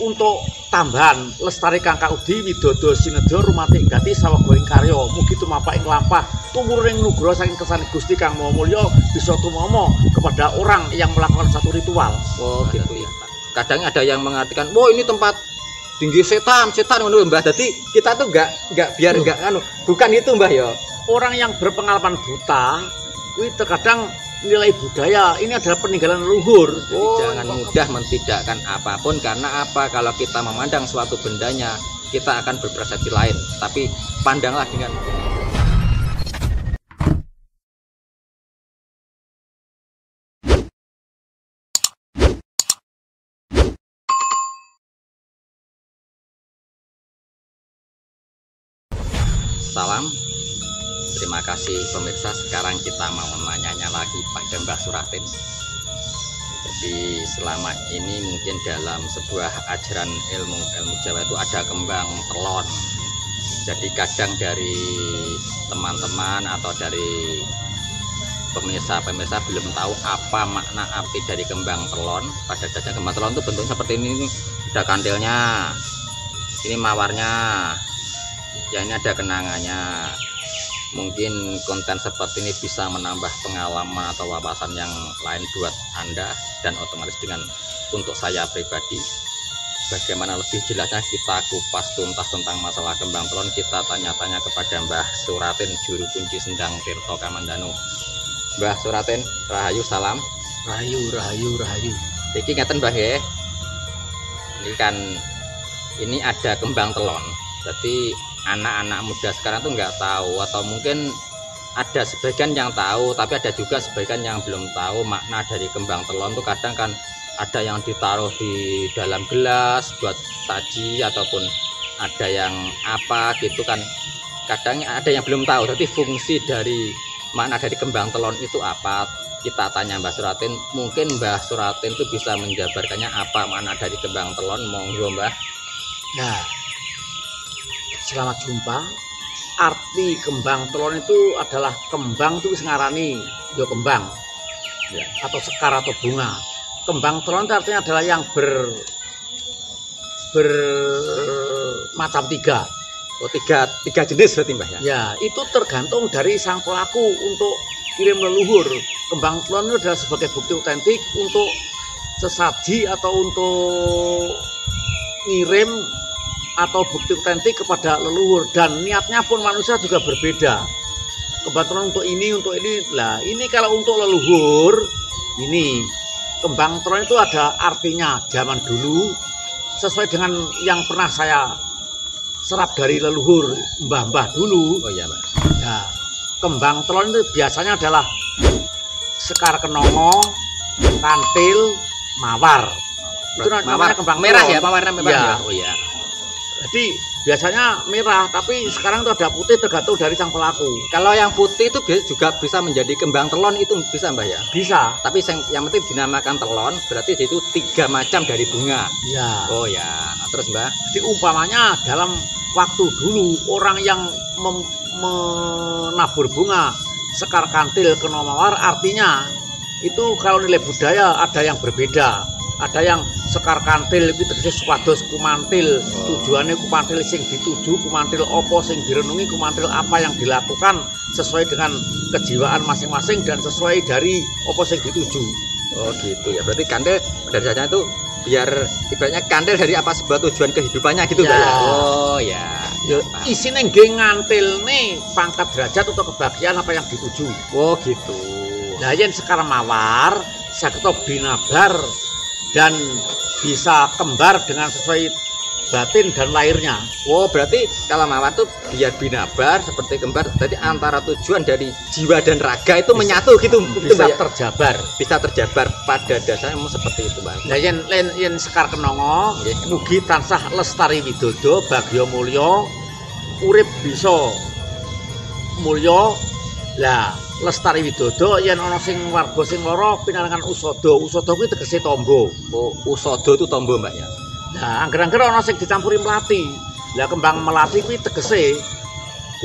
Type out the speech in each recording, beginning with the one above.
untuk tambahan lestarikan kaudi widodo sinedya rumatik gati sawagoing karya mugi tumapak ing lampah tumurun ing nugroho saking kersane Gusti Kang Maha Mulya bisa tumama kepada orang yang melakukan satu ritual. Oh gitu ya Pak. Kadang ada yang mengartikan, "Wah, ini tempat tinggi setan ngono Mbah." Jadi kita tuh enggak biar enggak anu. Bukan itu Mbah ya. Orang yang berpengalaman buta kuwi terkadang nilai budaya ini adalah peninggalan leluhur. Jadi jangan mudah mentidakkan apapun, karena apa? Kalau kita memandang suatu bendanya, kita akan berpersepsi lain. Tapi pandanglah dengan salam. Terima kasih pemirsa. Sekarang kita mau menanyanya lagi pada Mbah Suratin. Jadi selama ini mungkin dalam sebuah ajaran ilmu Jawa itu ada kembang telon. Jadi kadang dari teman-teman atau dari pemirsa belum tahu apa makna arti dari kembang telon. Pada dasarnya kembang telon itu bentuknya seperti ini. Ada kandelnya, ini mawarnya, ya ini ada kenangannya. Mungkin konten seperti ini bisa menambah pengalaman atau wawasan yang lain buat Anda, dan otomatis dengan untuk saya pribadi. Bagaimana lebih jelasnya kita kupas tuntas tentang masalah kembang telon, kita tanya-tanya kepada Mbah Suratin, juru kunci Sendang Tirto Kamandanu. Mbah Suratin, rahayu, salam. Rahayu. Iki ngeten Mbah ya. Ini ada kembang telon. Jadi anak-anak muda sekarang tuh nggak tahu, atau mungkin ada sebagian yang tahu tapi ada juga sebagian yang belum tahu makna dari kembang telon. Tuh kadang kan ada yang ditaruh di dalam gelas buat saji, ataupun ada yang apa gitu kan, kadang ada yang belum tahu. Jadi fungsi dari makna dari kembang telon itu apa, kita tanya Mbah Suratin. Mungkin Mbah Suratin tuh bisa menjabarkannya apa makna dari kembang telon. Monggo Mbah. Nah, selamat jumpa. Arti kembang telon itu adalah kembang itu ngarani yo kembang ya, atau sekar atau bunga. Kembang telon itu artinya adalah yang bermacam tiga. Oh, tiga jenis berarti Mbah ya? Ya, itu tergantung dari sang pelaku untuk kirim leluhur. Kembang telon itu adalah sebagai bukti otentik untuk sesaji atau untuk ngirim atau bukti otentik kepada leluhur, dan niatnya pun manusia juga berbeda. Kembang telon untuk ini lah. Ini kalau untuk leluhur, ini kembang telon itu ada artinya zaman dulu sesuai dengan yang pernah saya serap dari leluhur mbah-mbah dulu. Oh iya Mbak. Ya, kembang telon itu biasanya adalah sekar kenongo, kantil, mawar. Itu namanya kembang merah telon. Ya, mawarnya merah ya. Oh iya. Jadi biasanya merah, tapi sekarang itu ada putih tergantung dari sang pelaku. Kalau yang putih itu juga bisa menjadi kembang telon, itu bisa Mbah ya? Bisa. Tapi yang penting dinamakan telon, berarti itu 3 macam dari bunga. Ya. Oh ya. Nah, terus Mbah? Jadi umpamanya dalam waktu dulu orang yang menabur bunga sekar kantil kena mawar, artinya itu kalau nilai budaya ada yang berbeda. Ada yang sekar kantil itu tegese supados kumantil, tujuannya kumantil sing dituju, kumantil opo sing direnungi, kumantil apa yang dilakukan sesuai dengan kejiwaan masing-masing dan sesuai dari opo sing dituju. Oh gitu ya, berarti kantil dari dasarnya itu biar ibaratnya kantil dari apa sebuah tujuan kehidupannya gitu ya. Ya. Oh ya. Isine nggih ngantilne pangkat derajat atau kebahagiaan apa yang dituju. Oh gitu. Nah yen sekar mawar saged binabar dan bisa kembar dengan sesuai batin dan lahirnya. Oh berarti kalau mawar tuh biar binabar seperti kembar, jadi antara tujuan dari jiwa dan raga itu menyatu gitu, bisa ya? Bisa terjabar pada dasarnya seperti itu Mbak. Nah yen sekar kenongo mugi tansah lestari widodo bagya mulya, urip bisa mulya. Lah lestari widodo yen ana sing warga sing lara pinarengan usada. Usada kuwi tegese tombo. Oh, usada itu tombo Mbak ya. Nah, angger-angger ana sing dicampuri melati. Lah kembang melati kuwi tegese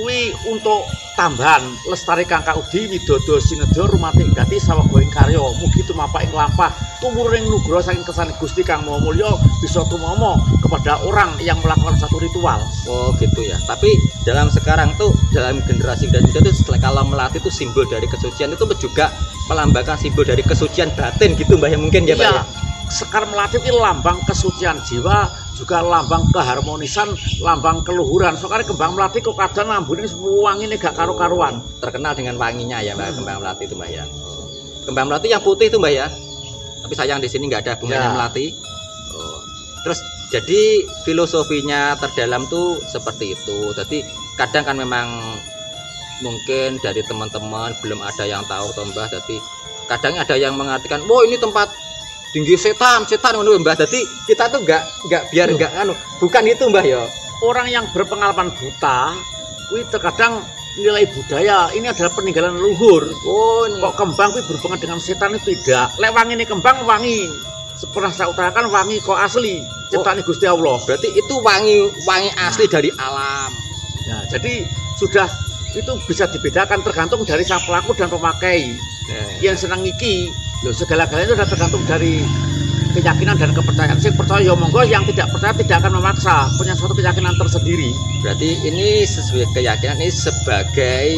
kuwi untuk tambahan lestari kang kaudi widodo sinedya rumatik gati sawagoing karya mugi tumapak ing lampah tumurning nugroho saking kersane Gusti Kang Maha Mulya bisa tumomo kepada orang yang melakukan satu ritual. Oh gitu ya. Tapi dalam sekarang tuh dalam generasi itu kalau melati itu simbol dari kesucian itu juga melambangkan simbol dari kesucian batin gitu Mbah ya mungkin ya Mbah ya. Sekar melati itu lambang kesucian jiwa, juga lambang keharmonisan, lambang keluhuran. Soalnya kembang melati kok kadang lambune wanginya gak karu-karuan. Terkenal dengan wanginya ya Mbah kembang melati itu Mbah ya. Kembang melati yang putih itu Mbah ya. Tapi sayang di sini nggak ada bunganya melati. Oh. Terus jadi filosofinya terdalam tuh seperti itu. Jadi kadang kan memang mungkin dari teman-teman belum ada yang tahu toh Mbah. Jadi kadang ada yang mengartikan, "Wah, ini tempat tinggi setan ngono Mbah." Jadi kita tuh nggak biar nggak bukan itu Mbah ya. Orang yang berpengalaman buta, kuwi terkadang nilai budaya ini adalah peninggalan leluhur. Oh, kok kembang kuwi berhubungan dengan setan itu tidak. Lek wangi ini kembang wangi. Pernah saya utarakan wangi kok asli ciptaan Gusti Allah. Berarti itu wangi asli dari alam. Nah, jadi sudah itu bisa dibedakan tergantung dari sang pelaku dan pemakai. Yang senang iki, loh segala-galanya itu sudah tergantung dari keyakinan dan kepercayaan. Yang percaya ya monggo, yang tidak percaya tidak akan memaksa, punya suatu keyakinan tersendiri. Berarti ini sesuai keyakinan ini sebagai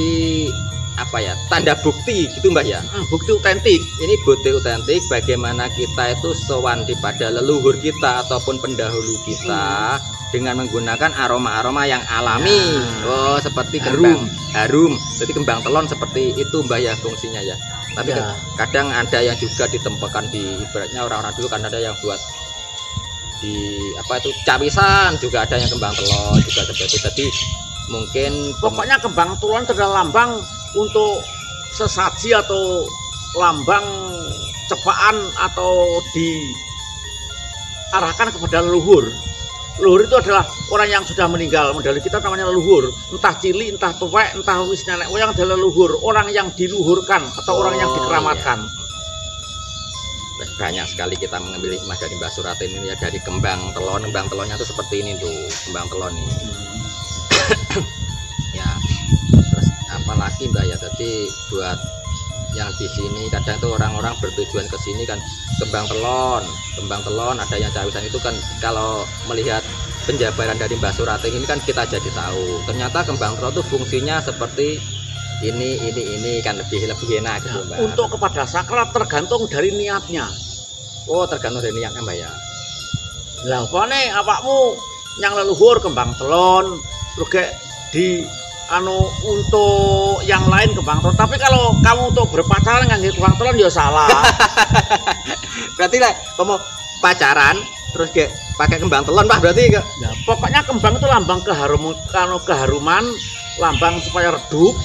apa ya, tanda bukti gitu Mbah ya. Bukti otentik. Ini bukti otentik bagaimana kita itu sowan pada leluhur kita ataupun pendahulu kita dengan menggunakan aroma-aroma yang alami. Oh, seperti kembang harum. Jadi kembang telon seperti itu Mbah ya fungsinya ya. Tapi kadang ada yang juga ditempelkan di ibaratnya orang-orang dulu kan ada yang buat di apa itu cawisan, juga ada yang kembang telon juga seperti. Jadi mungkin pokoknya kembang telon adalah lambang untuk sesaji atau lambang cepaan atau diarahkan kepada leluhur. Leluhur itu adalah orang yang sudah meninggal. Medali kita namanya leluhur. Entah cili, entah tuwek, entah wis nenek moyang adalah leluhur. Orang yang diluhurkan atau orang yang dikeramatkan. Iya. Banyak sekali kita mengambil hikmah dari Mbah Suratin ini ya, dari kembang telon. Kembang telonnya tuh seperti ini tuh, kembang telon ini. Ya. Terus apalagi Mbah ya, tadi buat yang di sini kadang tuh orang-orang bertujuan ke sini kan kembang telon ada yang cawisan itu kan. Kalau melihat penjabaran dari Mbah Suratin ini kan kita jadi tahu ternyata kembang telon itu fungsinya seperti ini kan lebih enak gitu Mbak. Untuk kepada sakral tergantung dari niatnya. Oh, tergantung dari niatnya Mbak ya. Lah pokoknya awakmu yang leluhur kembang telon terus di untuk yang lain kembang telon. Tapi kalau kamu untuk berpacaran nganggo kembang telon ya salah. Berarti lah kamu pacaran terus kayak pakai kembang telon Pak berarti ya, pokoknya kembang itu lambang keharuman, lambang supaya redup.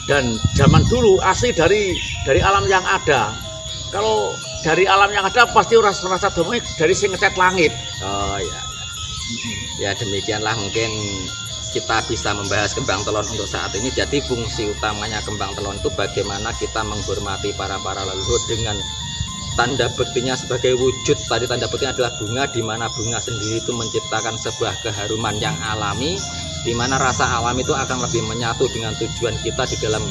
Dan zaman dulu asli dari alam yang ada. Kalau dari alam yang ada pasti rasa domi dari sing ngecat langit. Oh ya. Ya demikianlah mungkin kita bisa membahas kembang telon untuk saat ini. Jadi fungsi utamanya kembang telon itu bagaimana kita menghormati para leluhur dengan tanda buktinya sebagai wujud. Tadi tanda buktinya adalah bunga, di mana bunga sendiri itu menciptakan sebuah keharuman yang alami, di mana rasa alami itu akan lebih menyatu dengan tujuan kita di dalam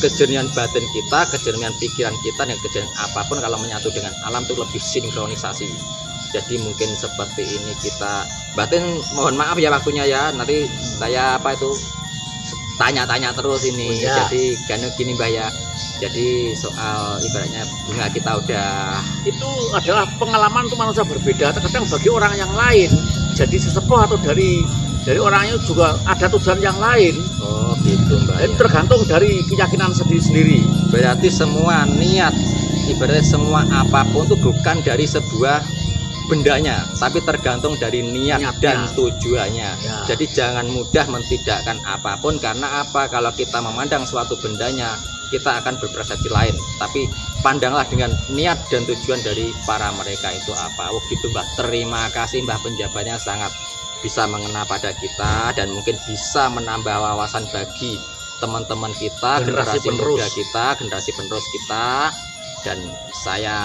kejernihan batin kita, kejernihan pikiran kita, dan kejernihan apapun kalau menyatu dengan alam itu lebih sinkronisasi. Jadi mungkin seperti ini kita batin, mohon maaf ya waktunya ya, nanti saya tanya-tanya terus ini. Jadi kan gini Mbah ya, jadi soal ibaratnya bunga kita udah, itu adalah pengalaman untuk manusia berbeda. Terkadang bagi orang yang lain jadi sesepuh atau dari orangnya juga ada tujuan yang lain. Oh gitu Mbak ya. Tergantung dari keyakinan sendiri-sendiri. Berarti semua niat, ibaratnya semua apapun itu bukan dari sebuah bendanya, tapi tergantung dari niatnya dan tujuannya. Ya. Jadi jangan mudah mentidakkan apapun, karena apa? Kalau kita memandang suatu bendanya, kita akan berpersepsi lain. Tapi pandanglah dengan niat dan tujuan dari para mereka itu apa. Oh gitu Mbak. Terima kasih Mbah, penjabarannya sangat bisa mengena pada kita dan mungkin bisa menambah wawasan bagi teman-teman kita, generasi muda kita, generasi penerus kita. Dan saya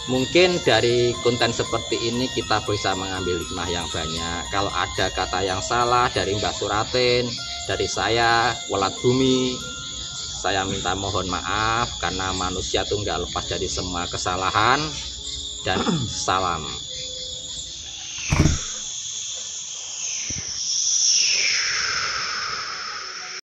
mungkin dari konten seperti ini kita bisa mengambil hikmah yang banyak. Kalau ada kata yang salah dari Mbah Suratin, dari saya Welat Bumi, saya minta mohon maaf karena manusia itu nggak lepas dari semua kesalahan, dan salam.